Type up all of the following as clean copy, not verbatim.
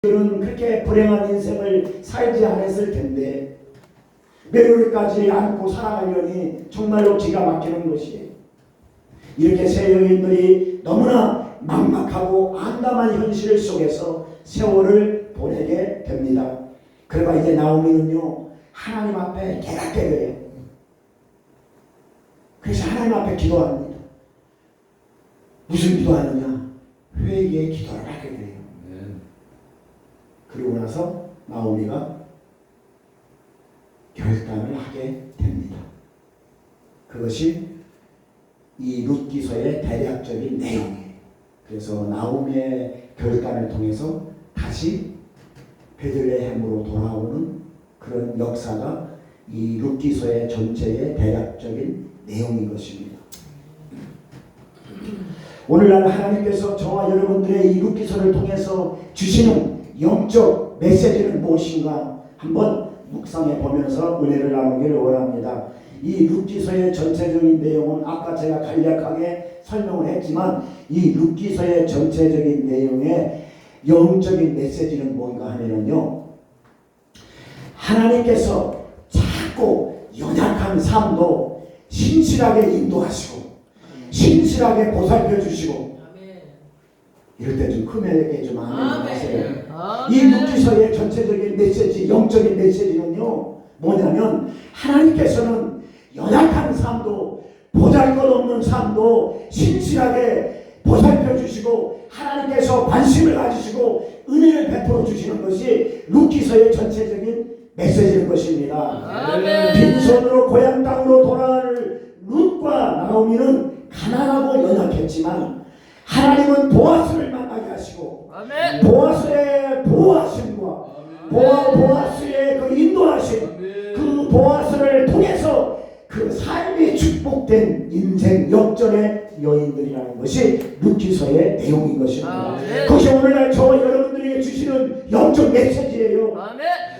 그들은 그렇게 불행한 인생을 살지 않았을 텐데 메로리까지 안고 살아가려니 정말로 기가 막히는 것이에요. 이렇게 세 여인들이 너무나 막막하고 암담한 현실 속에서 세월을 보내게 됩니다. 그러나 이제 나오미는요 하나님 앞에 깨닫게 돼요. 그래서 하나님 앞에 기도합니다. 무슨 기도하느냐? 회개의 기도를 하게 돼요. 그리고 나서 나오미가 결단을 하게 됩니다. 그것이 이 룻기서의 대략적인 내용이에요. 그래서 나오미의 결단을 통해서 다시 베들레헴으로 돌아오는 그런 역사가 이 룻기서의 전체의 대략적인 내용인 것입니다. 오늘날 하나님께서 저와 여러분들의 이 룻기서를 통해서 주시는 영적 메시지는 무엇인가 한번 묵상해 보면서 은혜를 나누기를 원합니다. 이 룻기서의 전체적인 내용은 아까 제가 간략하게 설명을 했지만 이 룻기서의 전체적인 내용의 영적인 메시지는 뭔가 하면요, 하나님께서 자꾸 연약한 삶도 신실하게 인도하시고 신실하게 보살펴 주시고, 이럴 때 좀 크게 좀 아멘 하세요. 이 룻기서의 전체적인 메시지, 영적인 메시지는요 뭐냐면, 하나님께서는 연약한 삶도 보잘것없는 삶도 신실하게 보살펴 주시고 하나님께서 관심을 가지시고 은혜를 베풀어 주시는 것이 룻기서의 전체적인 메시지인 것입니다. 빈손으로 고향 땅으로 돌아갈 룻과 나오미는 가난하고 연약했지만 하나님은 보아스를 만나게 하시고 보아스의 보호하심과 보아스의 그 인도하심, 그 보아스를 통해서 그 삶이 축복된 인생 역전의 여인들이라는 것이 룻기서의 내용인 것입니다. 그것이 오늘날 저와 여러분들에게 주시는 영적 메시지예요.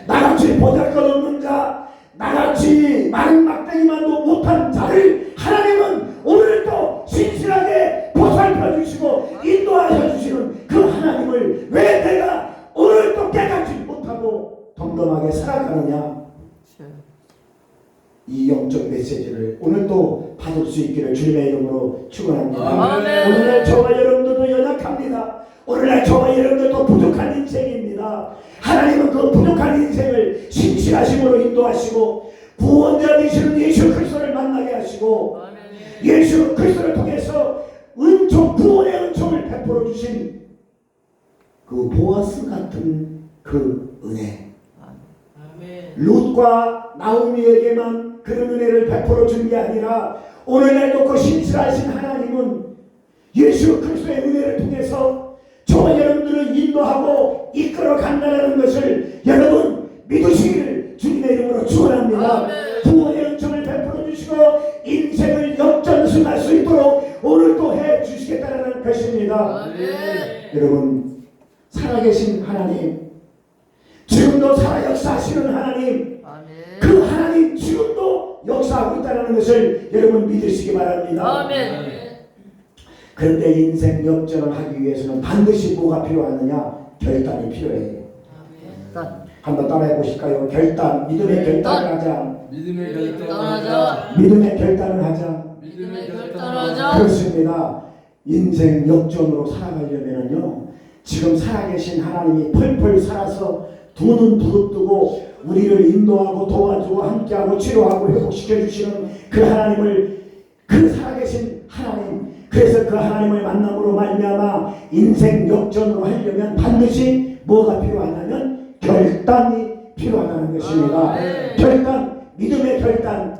나같이 보잘것없는 자, 나같이 마른 막대기만도 못한 자를 하나님은 오늘도 신실하게 보살펴 주시고 인도하셔 주시는 그 하나님을 왜 내가 오늘도 깨닫지 못하고 덤덤하게 살아가느냐? 이 영적 메시지를 오늘도 받을 수 있기를 주님의 이름으로 축원합니다. 오늘날 저와 여러분들도 연약합니다. 오늘날 저와 여러분들도 부족한 인생입니다. 하나님은 그 부족한 인생을 신실하심으로 인도하시고 구원자 되시는 예수 그리스도를 만나게 하시고 예수 그리스도를 통해서 은총, 구원의 은총을 베풀어 주신 그 보아스 같은 그 은혜, 룻과 나오미에게만 그런 은혜를 베풀어 준 게 아니라 오늘날도 그 신실하신 하나님은 예수 그리스도의 은혜를 통해서 저와 여러분들을 인도하고 이끌어 간다는 것을 여러분 믿으시기를 주님의 이름으로 축원합니다. 구원의 은총을 베풀어 주시고 인생을 역전승할 수 있도록 오늘도 해 주시겠다는 것입니다. 여러분, 살아계신 하나님, 지금도 살아 역사하시는 하나님, 그 하나님 지금도 역사하고 있다는 것을 여러분 믿으시기 바랍니다. 그런데 인생 역전을 하기 위해서는 반드시 뭐가 필요하느냐? 결단이 필요해요. 한번 따라해 보실까요? 결단, 믿음의 결단을 하자. 믿음의 결단을 하자. 믿음의 결단을 하자. 믿음의 결단을 하자. 그렇습니다. 인생 역전으로 살아가려면요, 지금 살아계신 하나님이 펄펄 살아서 두 눈 부릅뜨고 우리를 인도하고 도와주고 함께하고 치료하고 회복시켜 주시는 그 하나님을, 그 살아계신 하나님, 그래서 그 하나님을 만남으로 말미암아 인생 역전으로 하려면 반드시 뭐가 필요하냐면 결단이 필요하다는 것입니다. 결단, 믿음의 결단.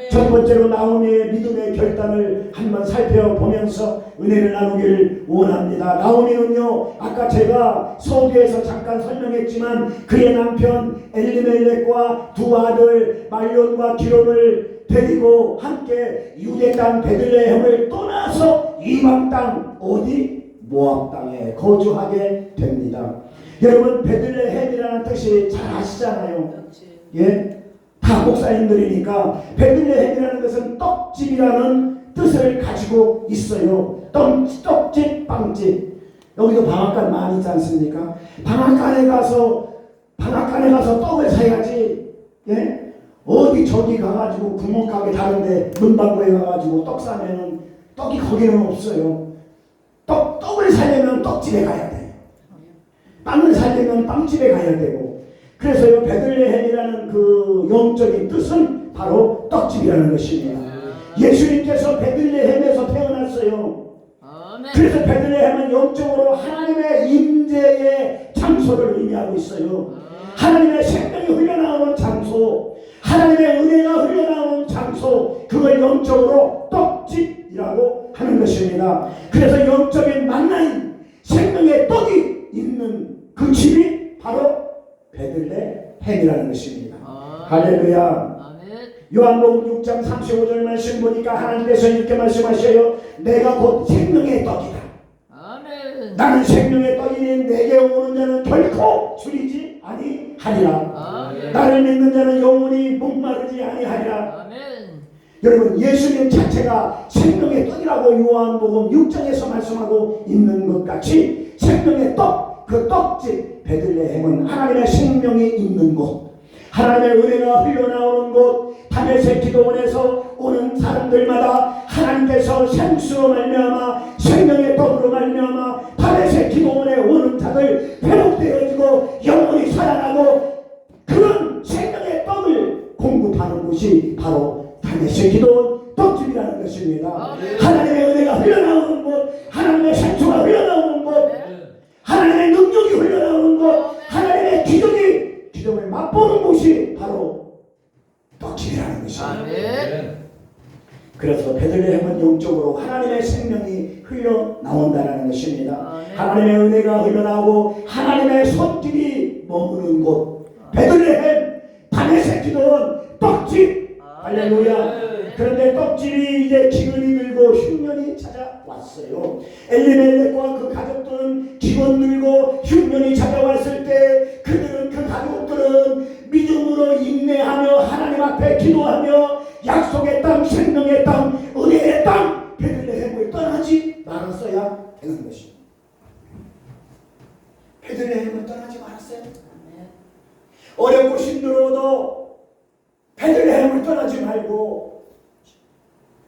첫 번째로 나오미의 믿음의 결단을 한번 살펴보면서 은혜를 나누기를 원합니다. 나오미는요, 아까 제가 서두에서 잠깐 설명했지만 그의 남편 엘리멜렉과 두 아들 말론과 기론을 데리고 함께 유대 땅 베들레헴을 떠나서 이방 땅, 어디? 모압 땅에 거주하게 됩니다. 여러분, 베들레헴이라는 뜻이 잘 아시잖아요. 예? 다 목사님들이니까 베들레헴이라는 것은 떡집이라는 뜻을 가지고 있어요. 떡집, 빵집. 여기도 방앗간 많이 있지 않습니까? 방앗간에 가서 떡을 사야지. 예? 어디 저기 가가지고 구멍가게 다른데 문방구에 가가지고 떡 사면은 떡이 거기는 없어요. 떡을 사려면 떡집에 가야 돼요. 빵을 사려면 빵집에 가야 되고. 그래서요, 베들레헴이라는 그 영적인 뜻은 바로 떡집이라는 것입니다. 예수님께서 베들레헴에서 태어났어요. 그래서 베들레헴은 영적으로 하나님의 임재의 장소를 의미하고 있어요. 하나님의 생명이 흘러나오는 장소, 하나님의 은혜가 흘러나오는 장소, 그걸 영적으로 떡집이라고 하는 것입니다. 그래서 영적인 만나인 생명의 떡이 있는 그 집이 바로 베들레헴이라는 것입니다. 할렐루야. 요한복음 6장 35절 말씀 보니까 하나님께서 이렇게 말씀하셔요. 내가 곧 생명의 떡이다. 나는 생명의 떡이니 내게 오는 자는 결코 줄이지 아니하리라. 나를 믿는 자는 영원히 목마르지 아니하리라. 여러분, 예수님 자체가 생명의 떡이라고 요한복음 6장에서 말씀하고 있는 것 같이 생명의 떡, 그 떡집 베들레헴은 하나님의 생명이 있는 곳, 하나님의 은혜가 흘러나오는 곳, 다메섹 기도원에서 오는 사람들마다 하나님께서 생수로 말미암아 생명의 떡으로 말미암아 다메섹 기도원에 오는 자들 회복되어지고 영혼이 살아나고 그런 생명의 떡을 공급하는 곳이 바로 다메섹 기도원 떡집이라는 것입니다. 하나님의 은혜가 흘러나오는 곳, 하나님의 생수가 흘러나오는 곳, 하나님의 능력이 흘러나오는 곳, 하나님의 기적을 맛보는 곳이 바로 떡집이라는 것입니다. 그래서 베들레헴은 영적으로 하나님의 생명이 흘러나온다는 것입니다. 하나님의 은혜가 흘러나오고 하나님의 손길이 머무는 곳, 베들레헴, 다메섹 기도원, 떡집. 할렐루야. 그런데 떡집이 이제 기근이 들고 흉년이 찾아왔어요. 엘리멜렉과 그 가족들은 기근 들고 흉년이 찾아왔을 때 그 가족들은 믿음으로 인내하며 하나님 앞에 기도하며 약속의 땅, 생명의 땅, 은혜의 땅 베들레헴을 떠나지 말았어야 되는 것입니다. 베들레헴을 떠나지 말았어요. 어렵고 힘들어도 베들레헴을 떠나지 말고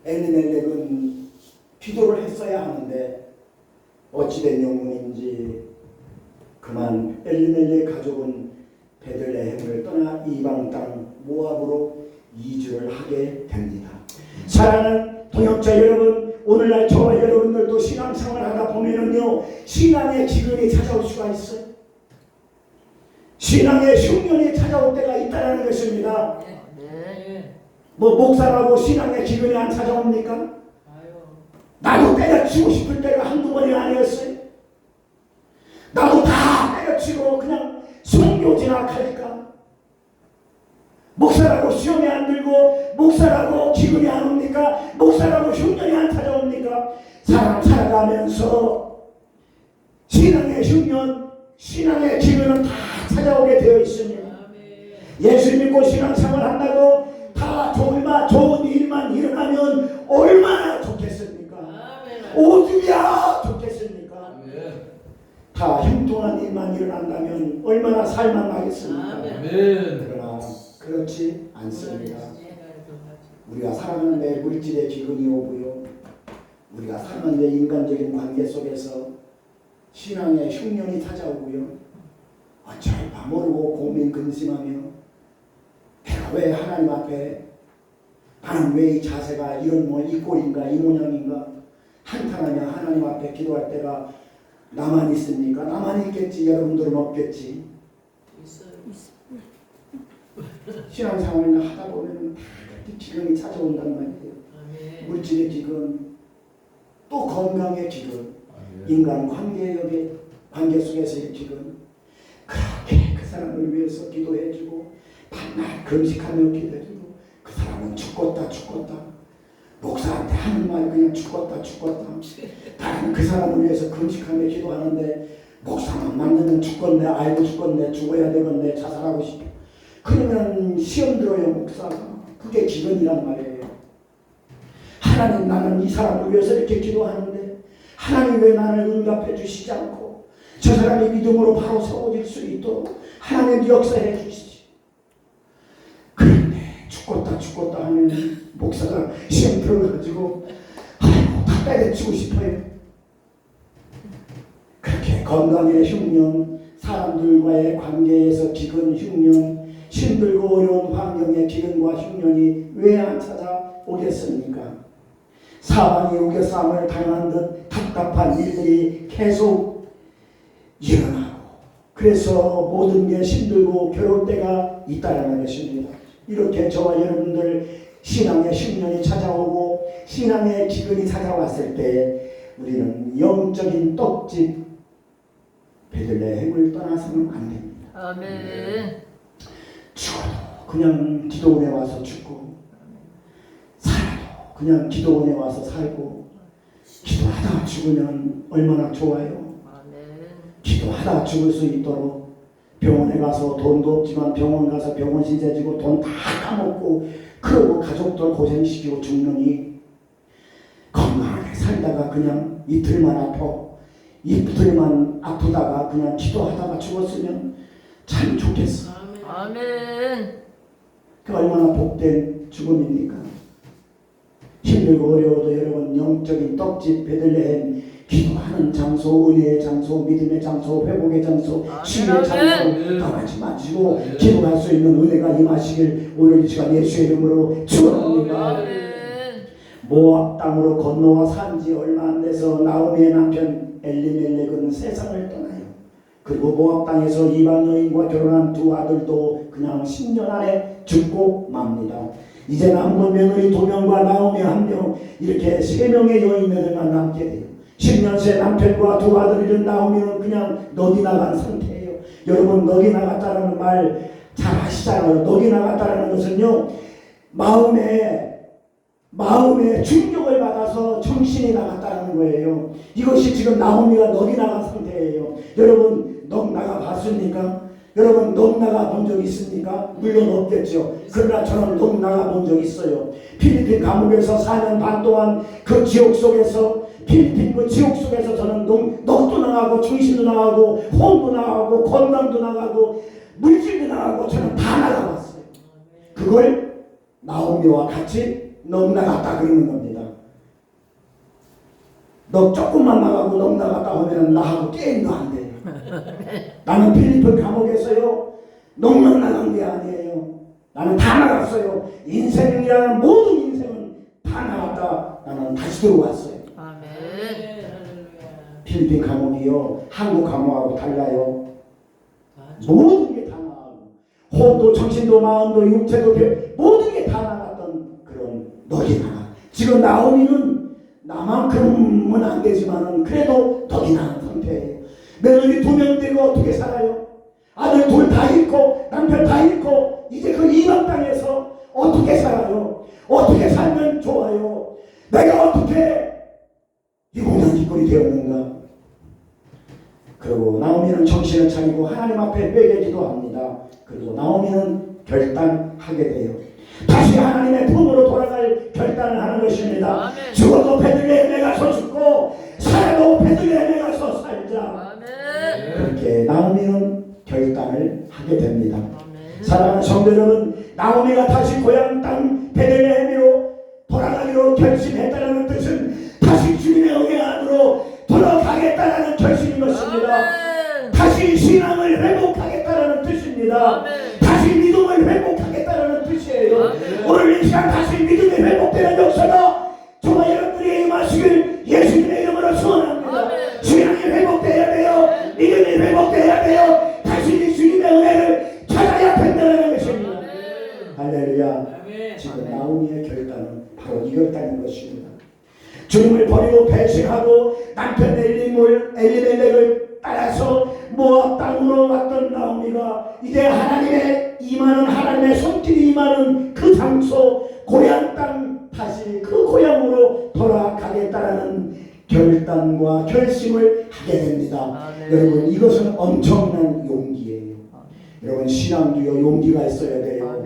엘리멜렉은 기도를 했어야 하는데 어찌된 영문인지 그만 엘리멜렉 가족은 베들레헴을 떠나 이방 땅 모압으로 이주를 하게 됩니다. 사랑하는 동역자 여러분, 오늘날 저와 여러분들도 신앙생활 하다 보면은요, 신앙의 기근이 찾아올 수가 있어요. 신앙의 흉년이 찾아올 때가 있다는 것입니다. 뭐 목사라고 신앙의 기근이 안 찾아옵니까? 나도 때려치고 싶을 때가 한두 번이 아니었어요. 나도 다 때려치고 그냥 성교지나 갈까? 목사라고 시험이 안 들고 목사라고 기근이 안 옵니까? 목사라고 흉년이 안 찾아옵니까? 사람 살아가면서 신앙의 흉년, 신앙의 기근은 다 찾아오게 되어 있습니다. 예수 믿고 신앙생활 한다고 다 좋은 일만 일어나면 얼마나 좋겠습니까? 오죽이야 좋겠습니까? 다 형통한 일만 일어난다면 얼마나 살만하겠습니까? 그러나 그렇지 않습니다. 우리가 살아가는데 물질의 기근이 오고요, 우리가 사는데 인간적인 관계 속에서 신앙의 흉년이 찾아오고요, 어쩔까 모르고 고민 근심하며 내가 왜 하나님 앞에, 나는 왜 이 자세가 이 꼴인가 이 모양인가 한탄하며 하나님 앞에 기도할 때가 나만 있습니까? 나만 있겠지, 여러분들은 없겠지. 신앙생활을 하다 보면 기근이 찾아온단 말이에요. 물질의 기근, 또 건강의 기근, 인간관계 관계 속에서의 기근. 그렇게 그 사람을 위해서 기도해주고 밤낮 금식하며 기도해주고 그 사람은 죽었다 목사한테 하는 말 그냥 죽었다. 다른 그 사람을 위해서 금식하며 기도하는데 목사만 만나면 죽겠네, 알고 죽겠네, 죽어야 되겠네, 자살하고 싶어. 그러면 시험 들어요, 목사가. 그게 기근이란 말이에요. 하나님, 나는 이 사람을 위해서 이렇게 기도하는데 하나님 왜 나를 응답해 주시지 않고 저 사람이 믿음으로 바로 세워질 수 있도록 하나님 역사해 주시지. 그런데 죽겠다 하면 목사가 시험 들어가지고 아이고 다 때려치고 싶어요. 그렇게 건강의 흉년, 사람들과의 관계에서 기근 흉년, 힘들고 어려운 환경의 기근과 흉년이 왜 안 찾아오겠습니까? 사방이 우겨싸움을 당한 듯 답답한 일들이 계속 일어나고, 그래서 모든 게 힘들고 괴로울 때가 있다는 것입니다. 이렇게 저와 여러분들 신앙의 흉년이 찾아오고 신앙의 기근이 찾아왔을 때 우리는 영적인 떡집 베들레헴을 떠나서는 안 됩니다. 아멘. 죽어도 그냥 기도원에 와서 죽고, 살아도 그냥 기도원에 와서 살고, 기도하다 죽으면 얼마나 좋아요. 기도하다 죽을 수 있도록 병원에 가서 돈도 없지만 병원 가서 병원 시세 지고 돈 다 까먹고 그러고 가족들 고생시키고 죽느니 건강하게 살다가 그냥 이틀만 아프다가 그냥 기도하다가 죽었으면 참 좋겠어. 아멘. 그 얼마나 복된 죽음입니까? 힘들고 어려워도 여러분 영적인 떡집 베들레헴, 기도하는 장소, 은혜의 장소, 믿음의 장소, 회복의 장소, 신의 장소 다 같이 마치고 기도할 수 있는 은혜가 임하시길 오늘 이 시간 예수의 이름으로 축원합니다. 모압 땅으로 건너와 산지 얼마 안 돼서 나오미의 남편 엘리멜렉은 세상을 떠나요. 그리고 모압 땅에서 이방 여인과 결혼한 두 아들도 그냥 10년 안에 죽고 맙니다. 이제 남은 며느리 2명과 나오미 1명, 이렇게 3명의 여인들만 남게 돼요. 10년 새 남편과 두 아들이던 나오미는 그냥 넋이 나간 상태예요. 여러분, 넋이 나갔다는 말 잘 아시잖아요. 넋이 나갔다는 것은요, 마음에 충격을 받아서 정신이 나갔다는 거예요. 이것이 지금 나오미가 넋이 나간 상태예요. 여러분, 넋 나가 봤습니까? 여러분, 넋 나가 본 적 있습니까? 물론 없겠죠. 그러나 저는 넋 나가 본 적 있어요. 필리핀 감옥에서 4년 반 동안 그 지옥 속에서, 필리핀 그 지옥 속에서 저는 넋도 나가고 정신도 나가고 혼도 나가고 건강도 나가고 물질도 나가고 저는 다 나가봤어요. 그걸 나오미와 같이 넋 나갔다 그러는 겁니다. 너 조금만 나가고 넋 나갔다 하면 나하고 게임도 안 돼요. 나는 필리핀 감옥에서요, 넋만 나간 게 아니에요. 나는 다 나갔어요. 인생이라는 모든 인생은 다 나갔다 나는 다시 들어왔어요. 필리핀 감옥이요, 한국 감옥하고 달라요. 모든 게 다 나가고, 혼도 정신도 마음도 육체도 모든 게 다 나갔던 그런 넋이 나가. 지금 나오미는 나만큼은 안 되지만은 그래도 넋이 나간 상태예요. 며느리 2명 되고 어떻게 살아요? 아들 2 다 잃고 남편 다 잃고 이제 그 이방 땅에서 어떻게 살아요? 어떻게 살면 좋아요? 내가 어떻게 이 공연 뒷골이 되었는가? 그리고 나오미는 정신을 차리고 하나님 앞에 회개 기도합니다. 그리고 나오미는 결단하게 돼요. 다시 하나님의 품으로 돌아갈 결단을 하는 것입니다. 아멘. 죽어도 베들레헴에 가서 죽고 살아도 베들레헴에 가서 살자. 아멘. 그렇게 나오미는 결단을 하게 됩니다. 아멘. 사랑하는 성도 여러분, 나오미가 다시 고향 땅 베들레헴으로 돌아가기로 결심했다는 뜻은 다시 주님의 은혜 안으로 돌아가겠다는 결심인 것입니다. 아멘. 다시 신앙을 회복하겠다는 뜻입니다. 아멘. 다시 믿음을 회복하겠다는 뜻이에요. 아멘. 오늘 이 시간 다시 믿음이 회복되는 역사가 저와 여러분들이 임하시길 예수님의 이름으로 소원합니다. 아멘. 신앙이 회복돼야 돼요. 믿음이 회복돼야 돼요. 다시 주님의 은혜를 찾아야 된다는 것입니다. 할렐루야. 지금 나오미의 결단은 바로 이 결단인 것입니다. 주님을 버리고 배신하고 남편 엘리멜렉을 따라서 모압 땅으로 왔던 나오미가 이제 하나님의 손길이 임하는 그 장소, 고향 땅, 다시 그 고향으로 돌아가겠다라는 결단과 결심을 하게 됩니다. 여러분, 이것은 엄청난 용기예요. 여러분, 신앙도요, 용기가 있어야 돼요.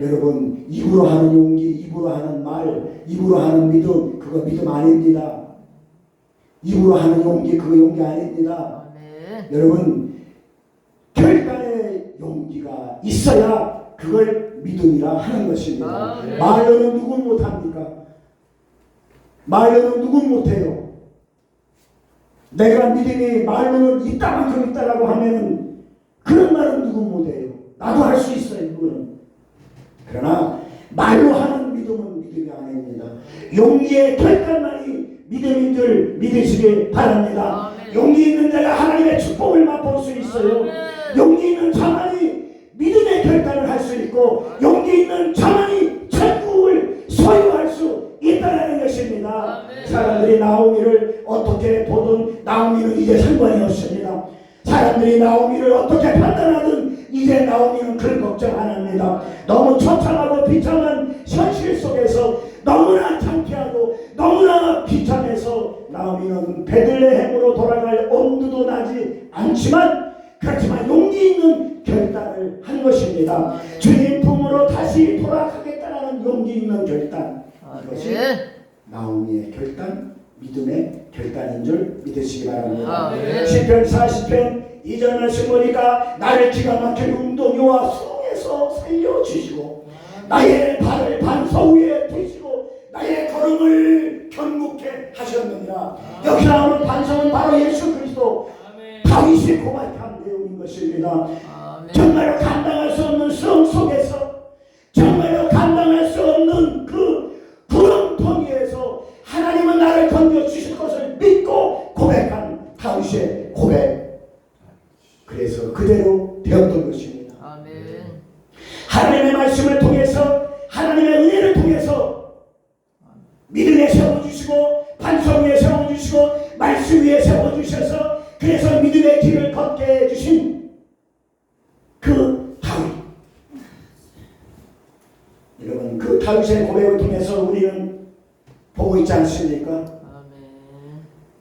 여러분, 입으로 하는 용기, 입으로 하는 말, 입으로 하는 믿음, 그거 믿음 아닙니다. 입으로 하는 용기, 그거 용기 아닙니다. 여러분 결단의 용기가 있어야 그걸 믿음이라 하는 것입니다. 아멘. 말로는 누군 못합니까? 말로는 누군 못해요. 내가 믿음이 말로는 있다만큼 있다라고 하면은 그런 말은 누군 못해요. 나도 할 수 있어요. 그거는. 그러나 말로 하는 믿음은 믿음이 아닙니다. 용기의 결단만이 믿음인 줄 믿으시기 바랍니다. 아멘. 용기 있는 자가 하나님의 축복을 맛볼 수 있어요. 아멘. 용기 있는 자만이 믿음의 결단을 할 수 있고 용기 있는 자만이 천국을 소유할 수 있다는 것입니다. 아멘. 사람들이 나오미를 어떻게 보든 나오미는 이제 상관이 없습니다. 사람들이 나오미를 어떻게 판단하든 이제 나오미는 그런 걱정 안 합니다. 너무 처참하고 비참한 현실 속에서 너무나 창피하고 너무나 비참해서 나오미는 베들레헴으로 돌아갈 엄두도 나지 않지만 그렇지만 용기 있는 결단을 한 것입니다. 주님 품으로 다시 돌아가겠다는 용기 있는 결단, 이것이 나오미의 결단, 믿음의 결단인 줄 믿으시기 바랍니다. 아멘. 시편 40편 2절 말씀 보니까 나를 기가 막힌 웅덩이와 수렁에서 살려주시고 나의 발을 반석 위에 두시고 나의 걸음을 견고케 하셨느니라. 여기 나오는 반석은 바로 예수 그리스도, 다윗이 고백한 내용인 것입니다. 정말로 감당할 수 없는 수렁 속에서, 정말로 감당할 수 없는 그 구렁텅이에서 하나님은 나를 건져주실 것을 믿고 고백한 다윗의 고백, 그래서 그대로 되었던 것입니다. 아멘. 하나님의 말씀을 통해서, 하나님의 은혜를 통해서 믿음에 세워주시고 반석 위에 세워주시고 말씀 위에 세워주셔서 그래서 믿음의 길을 걷게 해주신 그 다윗, 여러분 그 다윗의 고백을 통해서 우리는 보고 있지 않습니까? 아멘.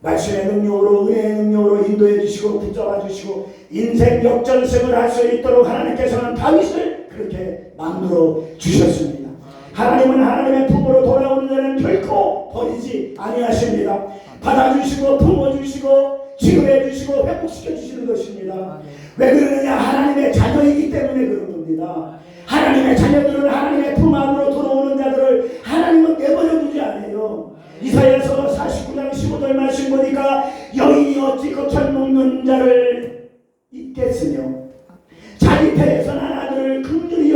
말씀의 능력으로, 은혜의 능력으로 인도해 주시고 붙잡아 주시고 인생 역전승을 할 수 있도록 하나님께서는 다윗을 그렇게 만들어 주셨습니다. 하나님은 하나님의 품으로 돌아오는 자는 결코 버리지 아니하십니다. 받아주시고 품어주시고 치료해주시고 회복시켜주시는 것입니다. 왜 그러느냐? 하나님의 자녀이기 때문에 그런 겁니다. 하나님의 자녀들은 하나님의 품 안으로 들어오는 자들을 하나님은 내버려두지 않아요. 이사야서 49장 15절 말씀 보니까 여인이 어찌 거천 먹는 자를 잊겠으며 자기 배에서 난 아들을 긍휼히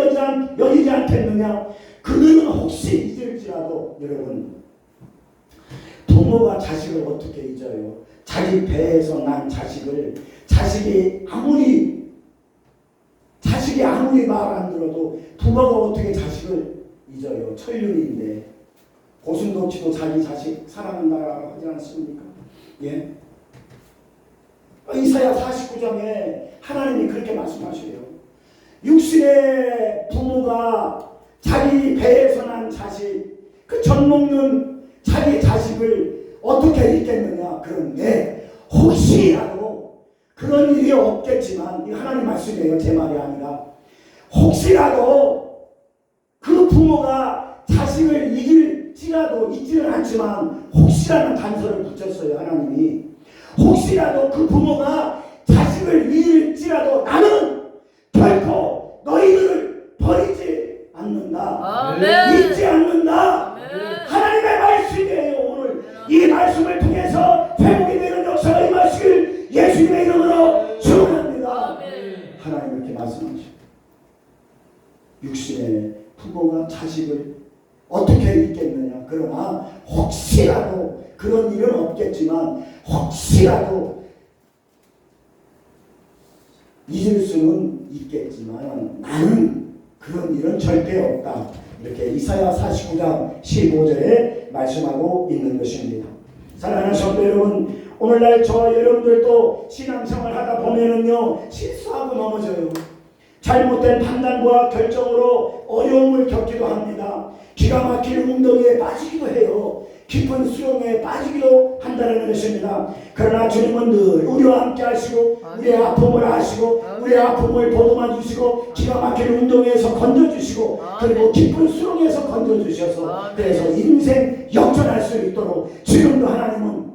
여기지 않겠느냐. 그들은 혹시 잊을지라도, 여러분 부모가 자식을 어떻게 잊어요? 자기 배에서 난 자식을, 자식이 아무리 말 안 들어도 부모가 어떻게 자식을 잊어요? 천륜인데 고슴도치도 자기 자식 사랑한다라고 하지 않습니까? 예? 이사야 49장에 하나님이 그렇게 말씀하셔요. 육신의 부모가 자기 배에서 난 자식, 그 젖 먹는 자기 자식을 어떻게 잊겠느냐. 그런데 혹시라도 그런 일이 없겠지만, 이거 하나님 말씀이에요, 제 말이 아니라, 혹시라도 그 부모가 자식을 잊을지라도, 잊지는 않지만 혹시라는 단서를 붙였어요, 하나님이. 혹시라도 그 부모가 자식을 잃을지라도 나는 결코 너희들을 버리지 않는다. 아멘. 잊지 않는다. 아멘. 하나님의 말씀이에요. 오늘 이 말씀을 통해서 회복이 되는 역사가 임하시길 예수님의 이름으로 축원합니다. 아멘. 하나님 이렇게 말씀하시죠. 육신의 부모가 자식을 어떻게 잊겠느냐. 그러나 혹시라도, 그런 일은 없겠지만 혹시라도 잊을 수는 있겠지만 나는 그런 일은 절대 없다. 이렇게 이사야 49장 15절에 말씀하고 있는 것입니다. 사랑하는 성도 여러분, 오늘날 저와 여러분들도 신앙생활 하다 보면은요, 실수하고 넘어져요. 잘못된 판단과 결정으로 어려움을 겪기도 합니다. 기가 막히는 웅덩이에 빠지기도 해요. 깊은 수렁에 빠지기도 한다는 것입니다. 그러나 주님은 늘 우리와 함께 하시고 우리의 아픔을 아시고 우리의 아픔을 보듬어 주시고 기가 막히는 웅덩이에서 건져주시고 그리고 깊은 수렁에서 건져주셔서 그래서 인생 역전할 수 있도록 지금도 하나님은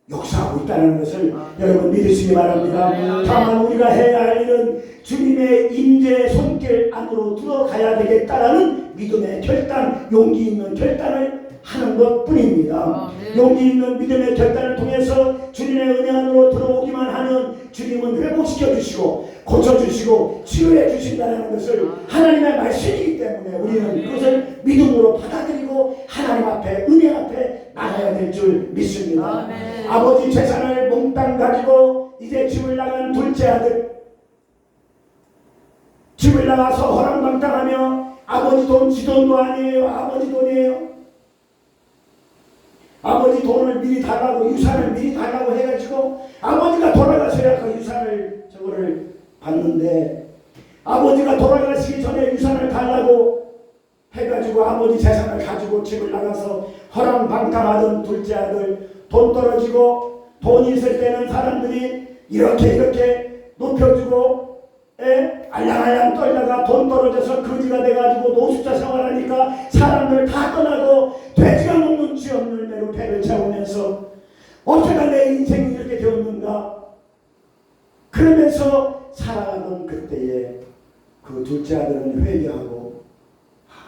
역사하고 있다는 것을 여러분 믿으시기 바랍니다. 다만 우리가 해야 할 일은 주님의 임재 손길 안으로 들어가야 되겠다라는 믿음의 결단, 용기 있는 결단을 하는 것 뿐입니다. 용기 있는 믿음의 결단을 통해서 주님의 은혜 안으로 들어오기만 하면 주님은 회복시켜 주시고 고쳐주시고 치유해 주신다는 것을 하나님의 말씀이기 때문에 우리는 그것을 믿음으로 받아들이고 하나님 앞에 은혜 앞에 나가야 될 줄 믿습니다. 아버지 재산을 몽땅 가지고 이제 집을 나간 둘째 아들, 집을 나가서 허랑방탕하며 아버지 돈, 지 돈도 아니에요. 아버지 돈이에요. 아버지 돈을 미리 달라고, 유산을 미리 달라고 해가지고 아버지가 돌아가셔야 그 유산을 저거를 받는데, 아버지가 돌아가시기 전에 유산을 달라고 해가지고 아버지 재산을 가지고 집을 나가서 허랑방탕하던 둘째 아들, 돈 떨어지고 돈 있을 때는 사람들이 이렇게 높여주고 알랑알랑 떨다가 돈 떨어져서 거지가 돼가지고 노숙자 생활하니까 사람들 다 떠나고 돼지가 먹는 쥐 없는 매로 배를 채우면서 어쩌다 내 인생이 이렇게 되었는가 그러면서 살아가던 그때에 그 둘째 아들은 회개하고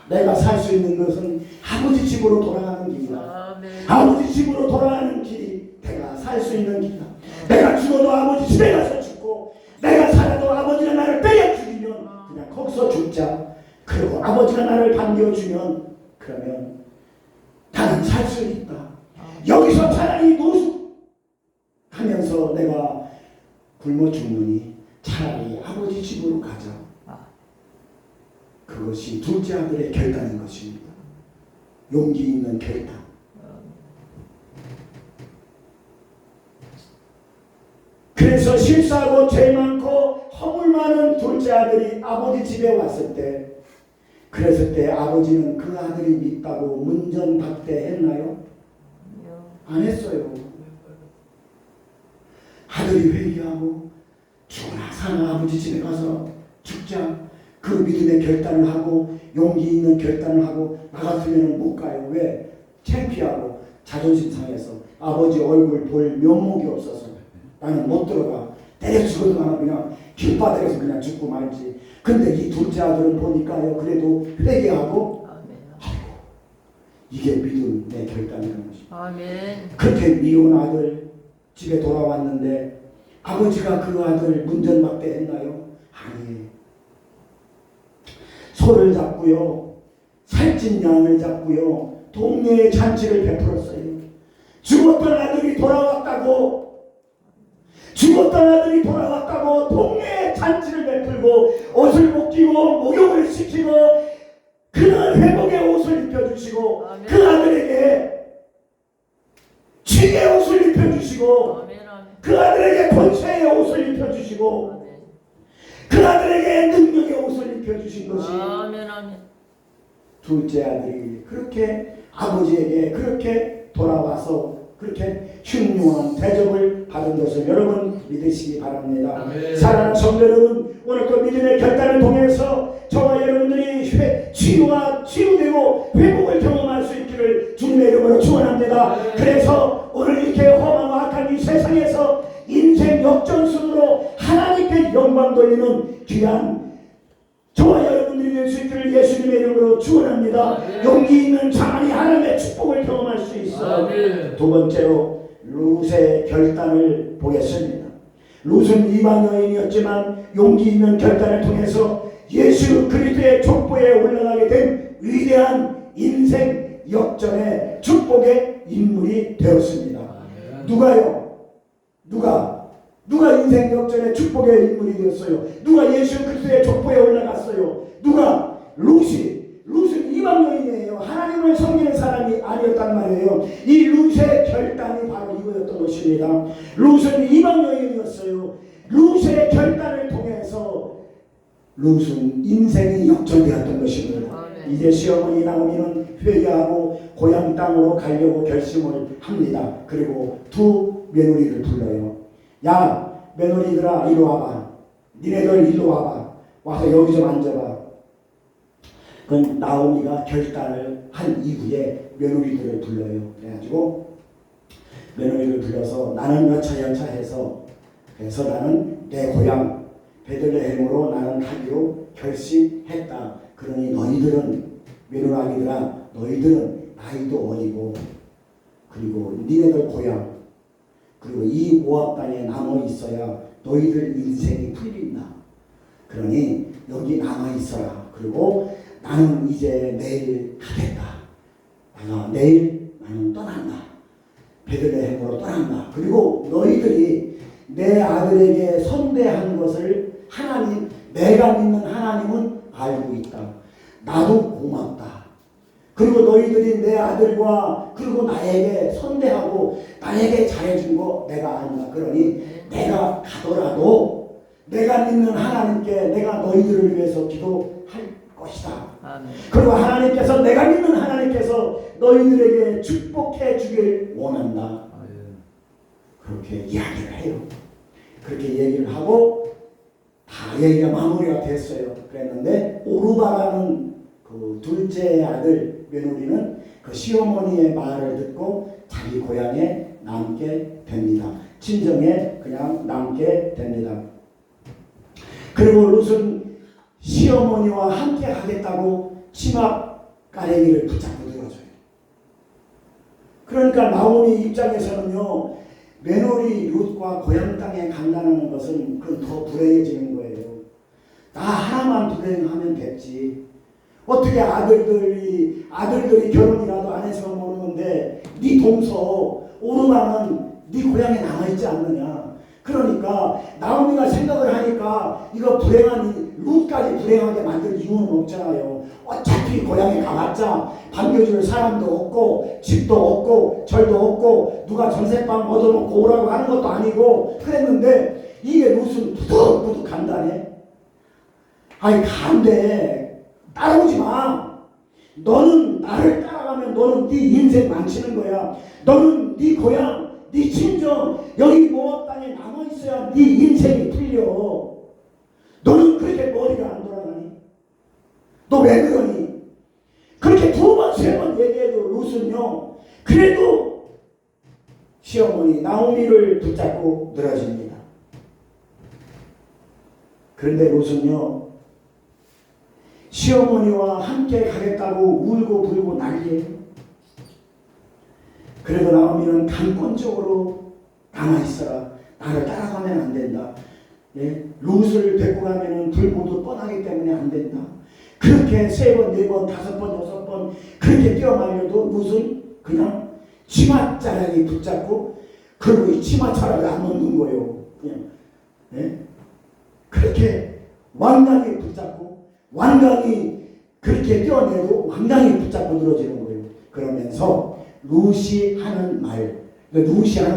내가 살 수 있는 것은 아버지 집으로 돌아가는 길이다. 아버지 집으로 돌아가는 길이 내가 살 수 있는 길이다. 내가 죽어도 아버지 집에 가서 죽고 내가 살아도 아버지가 나를 때려 죽이면 그냥 거기서 죽자. 그리고 아버지가 나를 반겨주면 그러면 나는 살 수 있다. 여기서 차라리 노숙하면서 내가 굶어 죽느니 차라리 아버지 집으로 가자. 그것이 둘째 아들의 결단인 것입니다. 용기 있는 결단. 그래서 실수하고 죄 많고 허물 많은 둘째 아들이 아버지 집에 왔을 때, 그랬을 때 아버지는 그 아들이 밉다고 문전박대했나요? 안 했어요. 아들이 회개하고 죽으나 사나 아버지 집에 가서 죽자. 그 믿음의 결단을 하고 용기 있는 결단을 하고 나 같으면 못 가요. 왜? 창피하고 자존심 상해서 아버지 얼굴 볼 면목이 없어서 나는 못 들어가. 때려 죽어도 나는 그냥 길바닥에서 그냥 죽고 말지. 근데 이 둘째 아들은 보니까요, 그래도 회개하고 아이고 이게 믿음의 결단이라는 것입니다. 그렇게 미운 아들 집에 돌아왔는데 아버지가 그 아들 문전박대했나요? 아니에요. 소를 잡고요, 살찐 양을 잡고요, 동네에 잔치를 베풀었어요. 죽었던 아들이 돌아왔다고, 동네에 잔치를 베풀고 옷을 벗기고 목욕을 시키고 그날 회복의 옷을 입혀주시고 그 아들에게 취의 옷을 입혀주시고 그 아들에게 권세의 옷을 입혀주시고 그 아들에게 능력의 옷을 입혀주신 것이 둘째 아들이 그렇게 아버지에게 그렇게 돌아와서 그렇게 흉흉한 대접을 받은 것을 여러분 믿으시기 바랍니다. 사랑하는 성도 여러분, 오늘 그 믿음의 결단을 통해서 저와 여러분들이 치유되고 회복을 경험할 수 있기를 주님의 이름으로 축원합니다. 그래서 오늘 이렇게 험하고 악한 이 세상에서 인생 역전승으로 하나님께 영광 돌리는 귀한 저와 여러분들이 될 수 있기를 예수님의 이름으로 축원합니다. 용기 있는 자만이 하나님의 축복을 경험할 수 있어. 두 번째로 룻의 결단을 보겠습니다. 룻은 이방 여인이었지만 용기 있는 결단을 통해서 예수 그리스도의 족보에 올라가게 된 위대한 인생 역전의 축복의 인물이 되었습니다. 누가요? 누가 인생 역전의 축복의 인물이 되었어요? 누가 예수 그리스도의 족보에 올라갔어요? 누가? 룻은 이방 여인이에요. 하나님을 섬기는 사람이 아니었단 말이에요. 이 룻의 결단이 바로 이거였던 것입니다. 룻은 이방 여인이었어요. 룻의 결단을 통해서 룻은 인생이 역전되었던 것입니다. 이제 시어머니 나오미는 회개하고 고향 땅으로 가려고 결심을 합니다. 그리고 두 며느리를 불러요. 야, 며느리들아 이리 와봐. 니네들 이리 와봐. 와서 여기 좀 앉아봐. 그건 나오미가 결단을 한 이후에 며느리들을 불러요. 그래가지고 며느리를 불러서 나는 여차여차해서 그래서 나는 내 고향 베들레헴으로 나는 가기로 결심했다. 그러니 너희들은 며느라기들아 너희들은 나이도 어리고 그리고 니네들 고향 그리고 이 모압 땅에 남아 있어야 너희들 인생이 풀린다. 그러니 여기 남아 있어라. 그리고 나는 이제 내일 가겠다. 내일 나는 떠난다. 베들레헴으로 떠난다. 그리고 너희들이 내 아들에게 선대한 것을 하나님, 내가 믿는 하나님은 알고 있다. 나도 고맙다. 그리고 너희들이 내 아들과 그리고 나에게 선대하고 나에게 잘해준 거 내가 안다. 그러니 내가 가더라도 내가 믿는 하나님께 내가 너희들을 위해서 기도할 것이다. 아멘. 그리고 하나님께서 내가 믿는 하나님께서 너희들에게 축복해 주길 원한다. 그렇게 이야기를 해요. 그렇게 얘기를 하고 다 얘기가 마무리가 됐어요. 그랬는데 오르바라는 그 둘째 아들 며느리는 그 시어머니의 말을 듣고 자기 고향에 남게 됩니다. 친정에 그냥 남게 됩니다. 그리고 룻은 시어머니와 함께 하겠다고 치마 가래기를 붙잡고 들어줘요. 그러니까 나오미 입장에서는요, 며느리 룻과 고향 땅에 간다는 것은 그건 더 불행해지는 거예요. 나 하나만 불행하면 됐지. 어떻게 아들들이 결혼이라도 안 해서 모르는데 네 동서 오르마는 네 고향에 남아있지 않느냐. 그러니까 나오미가 생각을 하니까 이거 불행한 룻까지 불행하게 만들 이유는 없잖아요. 어차피 고향에 가봤자 반겨줄 사람도 없고 집도 없고 절도 없고 누가 전세방 얻어놓고 오라고 하는 것도 아니고 그랬는데 이게 룻은 부득부득 간다네. 아니 간대. 따라오지 마. 너는 나를 따라가면 너는 네 인생 망치는 거야. 너는 네 고향 네 친정 여기 모압 땅에 남아있어야 네 인생이 풀려. 너는 그렇게 머리가 안 돌아가니? 너 왜 그러니? 그렇게 두 번 세 번 얘기해도 룻은요 그래도 시어머니 나오미를 붙잡고 늘어집니다. 그런데 룻은요 시어머니와 함께 가겠다고 울고 불고 난리예요. 그래도 나오미는 강권적으로 남아있어라. 나를 따라가면 안 된다. 예? 룻을 데리고 가면 불보도 뻔하기 때문에 안 된다. 그렇게 세 번, 네 번, 다섯 번, 여섯 번 그렇게 뛰어말려도 룻은 그냥 치마자락이 붙잡고 그리고 이 치마자락을 안 놓는 거예요. 그냥 예? 그렇게 완강히 붙잡고 완강히 그렇게 뛰어내도 완강히 붙잡고 늘어지는 거예요. 그러면서 룻이 하는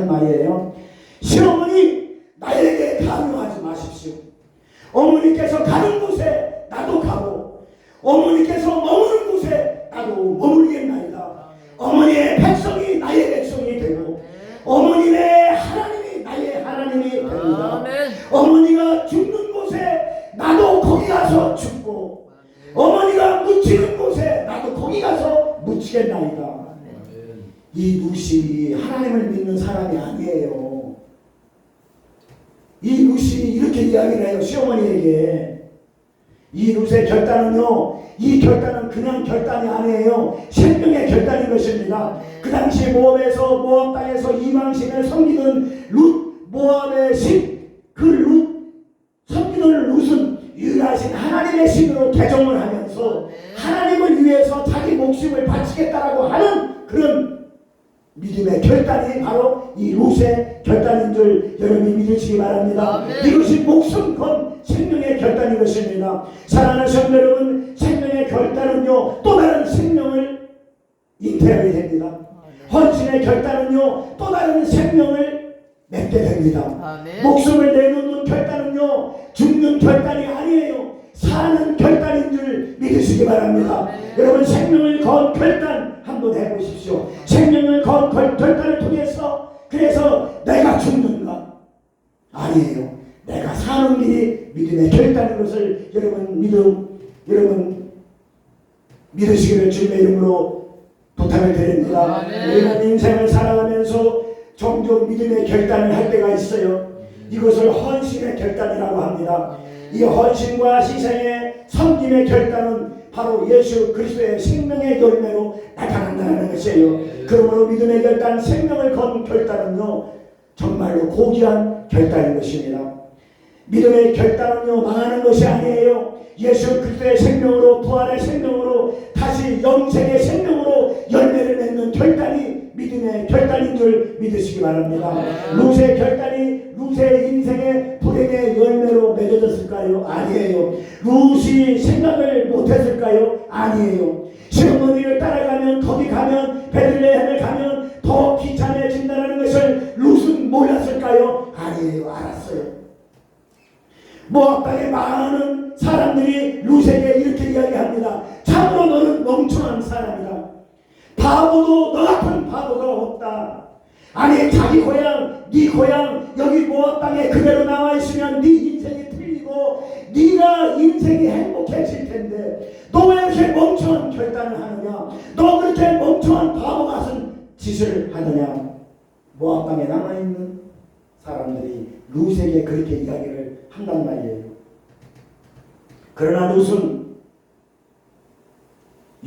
말이에요. 시어머니 나에게 강요하지 마십시오. 어머니께서 가는 곳에 나도 가고 어머니께서 머무는 곳에 나도 머물겠나이다. 어머니의 백성이 나의 백성이 되고 어머니의 하나님이 나의 하나님이 됩니다. 어머니가 죽는 곳에 나도 거기 가서 죽고 어머니가 묻히는 곳에 나도 거기 가서 묻히겠나이다. 이 룻이 하나님을 믿는 사람이 아니에요. 이 룻이 이렇게 이야기를 해요. 시어머니에게. 이 룻의 결단은요, 이 결단은 그냥 결단이 아니에요. 생명의 결단인 것입니다. 그 당시 모압에서 모압 땅에서 이방신을 섬기는 룻, 모압의 신, 그 섬기는 룻은 유일하신 하나님의 신으로 개종을 하면서 하나님을 위해서 자기 목숨을 바치겠다라고 하는 그런 믿음의 결단이 바로 이 룻의 결단인 줄 여러분이 믿으시기 바랍니다. 이것이 목숨 건 생명의 결단인 것입니다. 사랑하는 성도 여러분, 생명의 결단은요 또 다른 생명을 잉태하게 됩니다. 헌신의 결단은요 또 다른 생명을 맺게 됩니다. 목숨을 내놓는 결단은요 죽는 결단이 아니에요. 사는 결단인 줄 믿으시기 바랍니다. 여러분 생명을 건 결단 한번 해보십시오. 생명을 건 결단을 통해서 그래서 내가 죽는가? 아니에요. 내가 사는 길이 믿음의 결단인 것을 여러분 믿으시기를 주님의 이름으로 부탁을 드립니다. 우리는 인생을 살아가면서 종종 믿음의 결단을 할 때가 있어요. 이것을 헌신의 결단이라고 합니다. 이 헌신과 희생의 섬김의 결단은 바로 예수 그리스도의 생명의 열매로 나타난다는 것이에요. 그러므로 믿음의 결단, 생명을 건 결단은요 정말로 고귀한 결단인 것입니다. 믿음의 결단은요 망하는 것이 아니에요. 예수 그리스도의 생명으로, 부활의 생명으로, 다시 영생의 생명으로 열매를 맺는 결단이 믿음의 결단인 줄 믿으시기 바랍니다. 루스의 결단이 루스의 인생의 불행의 열매로 맺어졌을까요? 아니에요. 루스이 생각을 못했을까요? 아니에요. 시어머니를 따라가면, 거기 가면, 베들레헴에 가면 더 귀찮아진다는 것을 루스는 몰랐을까요? 아니에요. 알았어요. 모압 땅의 많은 사람들이 루스에게 이렇게 이야기합니다. 참으로 너는 멍청한 사람이다. 바보도 너 같은 바보가 없다. 아니 자기 고향, 네 고향 여기 모압 땅에 그대로 나와 있으면 네 인생이 틀리고 네가 인생이 행복해질 텐데 너 왜 이렇게 멍청한 결단을 하느냐? 너 그렇게 멍청한 바보 같은 짓을 하느냐? 모압 땅에 남아 있는 사람들이 룻에게 그렇게 이야기를 한단 말이에요. 그러나 룻은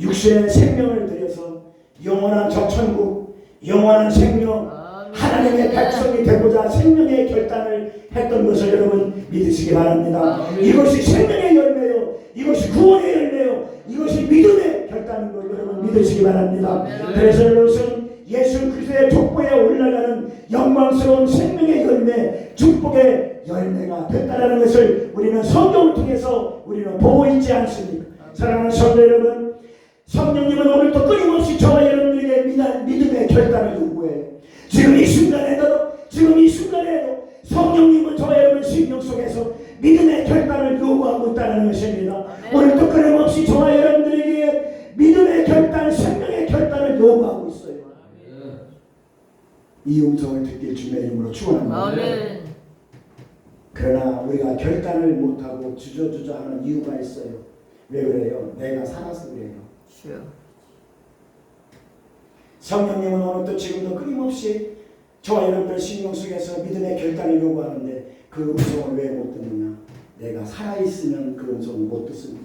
육신의 생명을 들여서 영원한 저천국, 영원한 생명, 하나님의 백성이 되고자 생명의 결단을 했던 것을 여러분 믿으시기 바랍니다. 이것이 생명의 열매요, 이것이 구원의 열매요, 이것이 믿음의 결단인 걸 여러분 믿으시기 바랍니다. 그래서 룻은 예수 그리스도의 족보에 올라가는 영광스러운 생명의 열매, 축복의 열매가 됐다는 것을 우리는 성경을 통해서 우리는 보고 있지 않습니까? 사랑하는 성도 여러분, 성령님은 오늘도 끊임없이 저와 여러분들에게 믿음의 결단을 요구해요. 지금 이 순간에도 성령님은 저와 여러분 심령 속에서 믿음의 결단을 요구하고 있다는 것입니다. 오늘도 끊임없이 저와 여러분들에게 믿음의 결단, 생명의 결단을 요구하고 있어요. 이 음성을 듣길 주님의 이름으로 축원합니다. 그러나 우리가 결단을 못하고 주저주저하는 이유가 있어요. 왜 그래요? 내가 살아서 그래요. 성령님은 오늘도 지금도 끊임없이 저와 여러분들 심령 속에서 믿음의 결단을 요구하는데 그 음성을 왜 못 듣느냐? 내가 살아있으면 그 음성을 못 듣습니다.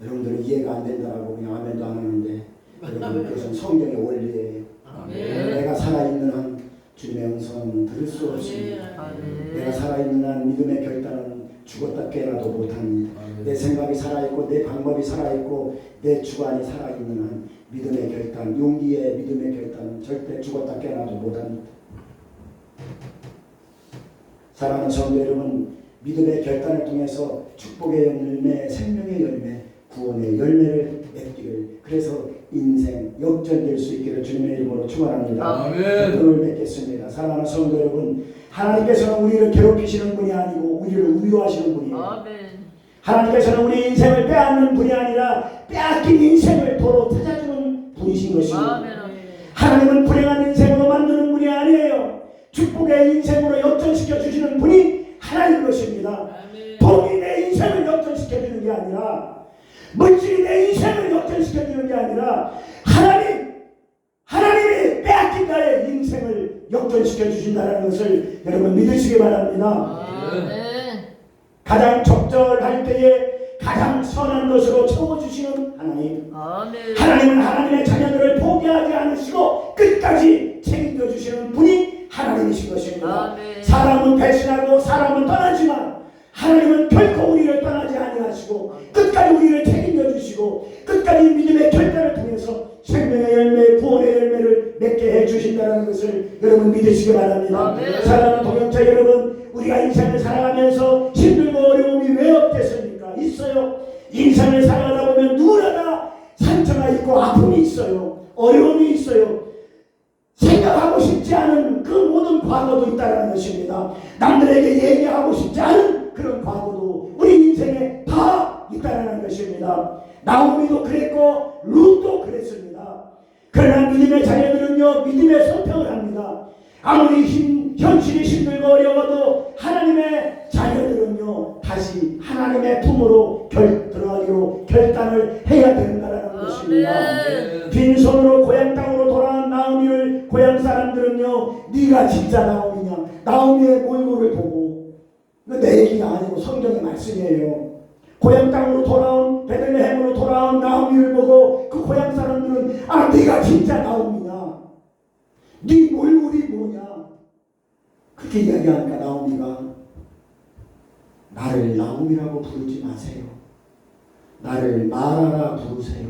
여러분들은 이해가 안 된다고 그냥 아멘도 안 하는데 여러분 그것은 성경의 원리예요. 내가 살아있는 한 주님의 음성은 들을 수 없습니다. 내가 살아있는 한 믿음의 결단은 죽었다 깨어나도 못합니다. 내 생각이 살아있고 내 방법이 살아있고 내 주관이 살아있는 한 믿음의 결단, 용기의 믿음의 결단은 절대 죽었다 깨어나도 못합니다. 사랑하는 성도 여러분, 믿음의 결단을 통해서 축복의 열매, 생명의 열매, 구원의 열매를 맺기를, 그래서 인생 역전될 수 있기를 주님의 이름으로 축원합니다. 오늘 뵙겠습니다. 사랑하는 성도 여러분, 하나님께서는 우리를 괴롭히시는 분이 아니고 우리를 위로하시는 분이에요. 하나님께서는 우리 인생을 빼앗는 분이 아니라 빼앗긴 인생을 도로 찾아주는 분이신 것입니다. 하나님은 불행한 인생으로 만드는 분이 아니에요. 축복의 인생으로 역전시켜 주시는 분이 하나님 것입니다. 돈이 내 인생을 역전시켜 주는 게 아니라, 물질이 내 인생을 역전시켜 주는 게 아니라 하나님이 빼앗긴 나의 인생을 역전시켜 주신다는 것을 여러분 믿으시기 바랍니다. 가장 적절할 때에 가장 선한 것으로 채워주시는 하나님. 하나님은 하나님의 자녀들을 포기하지 않으시고 끝까지 책임져 주시는 분이 하나님이신 것입니다. 사람은 배신하고 사람은 떠나지만 하나님은 결코 우리를 떠나지 아니하시고 끝까지 우리를 책임져 주시고 끝까지 믿음의 결단을 통해서 생명의 열매, 구원의 열매를 맺게 해주신다는 것을 여러분 믿으시기 바랍니다. 사랑하는 동역자 여러분, 우리가 인생을 살아가면서 힘들고 어려움이 왜 없겠습니까? 있어요. 인생을 살아가다 보면 누구나 상처가 있고 아픔이 있어요. 어려움이 있어요. 생각하고 싶지 않은 그 모든 과거도 있다는 것입니다. 남들에게 얘기하고 싶지 않은 그런 과거도 우리 인생에 다 있다는 것입니다. 나오미도 그랬고 룻도 그랬습니다. 그러나 믿음의 자녀들은요, 믿음의 선택을 합니다. 아무리 현실이 힘들고 어려워도 하나님의 자녀들은요 다시 하나님의 품으로 들어가기로 결단을 해야 된다는 것입니다. 빈손으로 고향 땅으로 돌아온 나오미를 네가 진짜 나오미냐? 나오미의 몰골을 보고, 이거 내 얘기가 아니고 성경의 말씀이에요. 고향 땅으로 돌아온, 베들레헴으로 돌아온 나오미를 보고 그 고향 사람들은 아, 네가 진짜 나오미냐? 네 몰골이 뭐냐? 그렇게 이야기하니까 나오미가 나를 나오미라고 부르지 마세요. 나를 마라라 부르세요.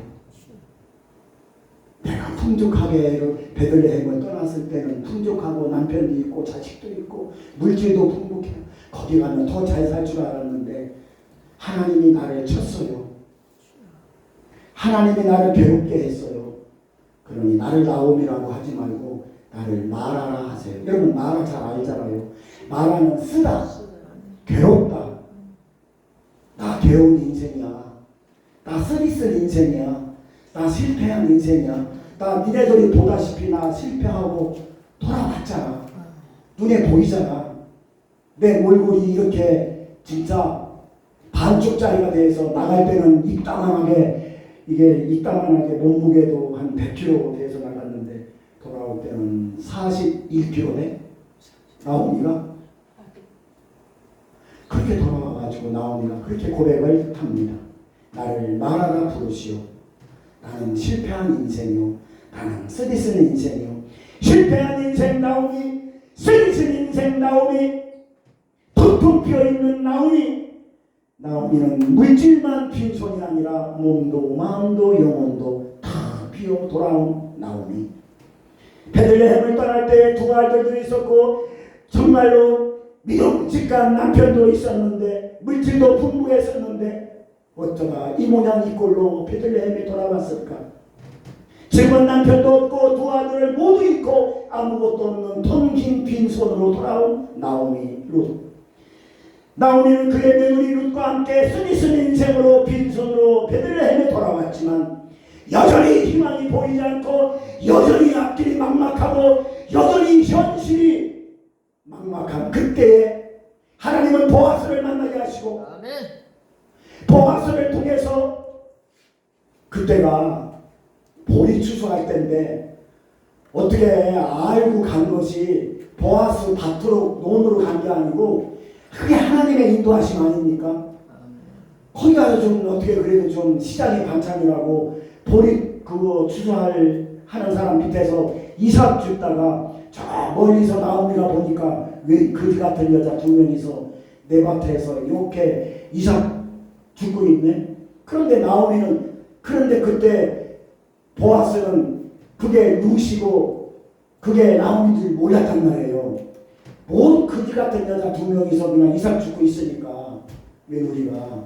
내가 풍족하게 베들레헴을 떠났을 때는 풍족하고 남편도 있고 자식도 있고 물질도 풍족해. 거기 가면 더 잘 살 줄 알았는데 하나님이 나를 쳤어요. 하나님이 나를 괴롭게 했어요. 그러니 나를 나오미라고 하지 말고 나를 마라라 하세요. 여러분 마라 잘 알잖아요. 마라는 쓰다, 괴롭다. 나 괴로운 인생이야. 나 쓰리쓴 인생이야. 나 실패한 인생이야. 나 니네들이 보다시피 나 실패하고 돌아왔잖아. 눈에 보이잖아. 내 몰골이 이렇게 진짜 반쪽짜리가 돼서 나갈 때는 입다만하게 몸무게도 한 100kg 돼서 나갔는데 돌아올 때는 41kg 돼. 나오미가 그렇게 돌아와가지고 나오미가 그렇게 고백을 합니다. 나를 마라라 부르시오. 나는 실패한 인생이요. 나는 쓰디쓴 인생이요. 실패한 인생 나오미, 쓰디쓴 인생 나오미, 텅텅 비어있는 나오미. 나오미는 물질만 빈손이 아니라 몸도 마음도 영혼도 다 비어 돌아온 나오미. 베들레헴을 떠날 때 두 아들도 있었고 정말로 믿음직한 남편도 있었는데 물질도 풍부했었는데 어쩌다 이 모양 이 꼴로 베들레헴에 돌아왔을까? 지금은 남편도 없고 두 아들을 모두 잃고 아무것도 없는 텅 빈 빈손으로 돌아온 나오미 룻. 나오미는 그의 며느리 룻과 함께 쓰디쓴 인생으로 빈손으로 베들레헴에 돌아왔지만 여전히 희망이 보이지 않고 여전히 앞길이 막막하고 여전히 현실이 막막한 그때에 하나님은 보아스를 만나게 하시고 아멘. 보아스를 통해서 그때가 보리 추수할 때인데 어떻게 알고 간 것이 보아스 밭으로 논으로 간 게 아니고 그게 하나님의 인도하심 아닙니까? 거기 가서 좀 어떻게 그래도 좀 시장의 반찬이라고 보리 그거 추수할 하는 사람 밑에서 이삭 줍다가 저 멀리서 나오미가 보니까 왜 그지 같은 여자 두 명이서 내 밭에서 이렇게 이삭 줍고 있네. 그런데 나오미는 그런데 그때 보아스는 그게 룻이고 그게 나오미인 줄 몰랐단 말이에요. 뭔 그지 같은 여자 두 명이서 그냥 이삭 줍고 있으니까 며느리가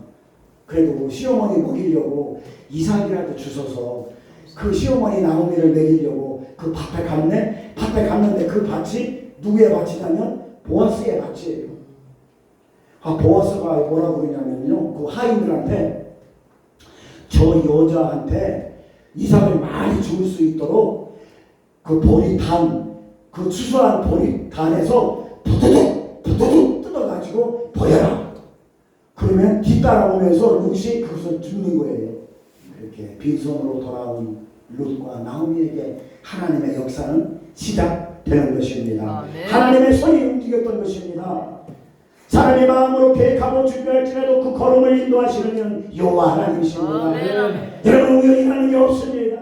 그래도 시어머니 먹이려고 이삭이라도 주셔서 그 시어머니 나오미를 먹이려고 그 밭에 갔네. 밭에 갔는데 그 밭이 누구의 밭이냐면 보아스의 밭이에요. 아, 보아스가 뭐라고 그러냐면요, 그 하인들한테 저 여자한테 이삭을 많이 줄 수 있도록 그 보리단, 그 추수한 보리단에서 부두둑 뜯어가지고 버려라. 그러면 뒤따라오면서 룻이 그것을 줍는 거예요. 이렇게 빈손으로 돌아온 룻과 나오미에게 하나님의 역사는 시작되는 것입니다. 아멘. 하나님의 손이 움직였던 것입니다. 사람의 마음으로 계획하고 준비할지라도 그 걸음을 인도하시는 여호와 하나님이십니다. 아멘. 여러분 우연히 가는 게 없습니다.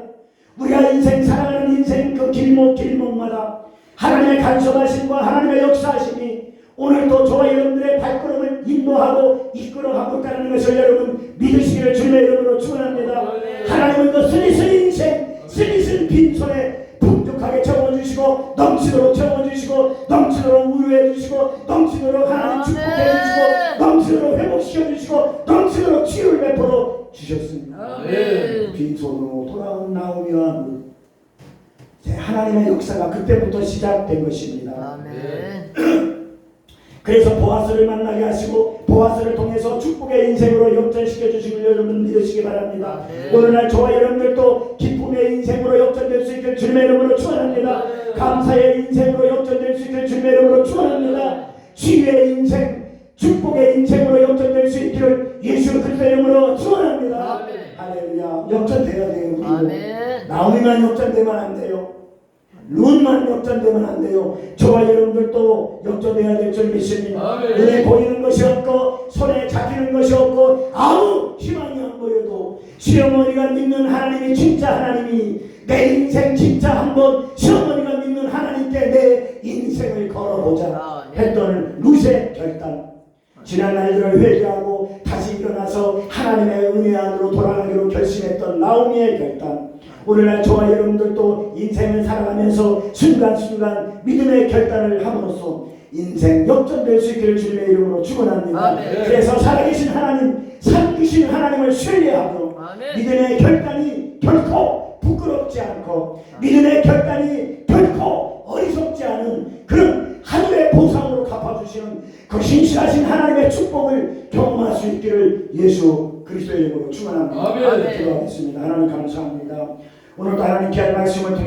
우리가 인생 살아가는 인생 그 길목마다 하나님의 간섭하심과 하나님의 역사하심이 오늘도 저와 여러분들의 발걸음을 인도하고 이끌어가고 있다는 것을 여러분 믿으시기를 주님의 이름으로 축원합니다. 하나님은 그 쓰디쓴 인생, 쓰디쓴 빈손에 풍족하게 채워주시고 넘치도록 채워주시고 넘치도록 우유해주시고 넘치도록 하나님 축복해주시고 넘치도록 회복시켜주시고 넘치도록 치유를 베풀어 주셨습니다. 아멘. 빈손으로 돌아온 나오미와 하나님의 역사가 그때부터 시작된 것입니다. 아멘. 그래서 보아스를 만나게 하시고 보아스를 통해서 축복의 인생으로 역전시켜 주시길 여러분 믿으시기 바랍니다. 오늘날 저와 여러분들도 기쁨의 인생으로 역전될 수 있길 주님의 이름으로 축원합니다. 감사의 인생으로 역전될 수 있길 주님의 이름으로 축원합니다. 치유의 인생, 축복의 인생으로 역전될 수 있기를 예수 그리스도의 이름으로 축원합니다. 할렐루야. 역전돼야 돼요. 우리도. 나오미만 역전되면 안 돼요. 룻만 우리만 역전되면 안 돼요. 저와 여러분들도 역전돼야 될 줄 믿습니다. 아멘. 눈에 보이는 것이 없고 손에 잡히는 것이 없고 아무 희망이 안 보여도 시어머니가 믿는 하나님이 진짜 하나님이 내 인생 진짜 한번 시어머니가 믿는 하나님께 내 인생을 걸어보자 했던 룻의 결단, 지난 날들을 회개하고 다시 일어나서 하나님의 은혜 안으로 돌아가기로 결심했던 나오미의 결단, 오늘날 저와 여러분들도 인생을 살아가면서 순간순간 믿음의 결단을 함으로써 인생 역전될 수 있기를 주님의 이름으로 축원합니다. 아멘. 그래서 살아계신 하나님, 살기신 하나님을 신뢰하고 아멘. 믿음의 결단이 결코 부끄럽지 않고 믿음의 결단이 결코 어리석지 않은 그런 하늘의 보상으로 갚아주시는 그 신실하신 하나님의 축복을 경험할 수 있기를 예수 그리스도의 이름으로 축원합니다. 아멘. 기도하겠습니다. 하나님 감사합니다. 오늘도 하나님 귀한 말씀을 통해서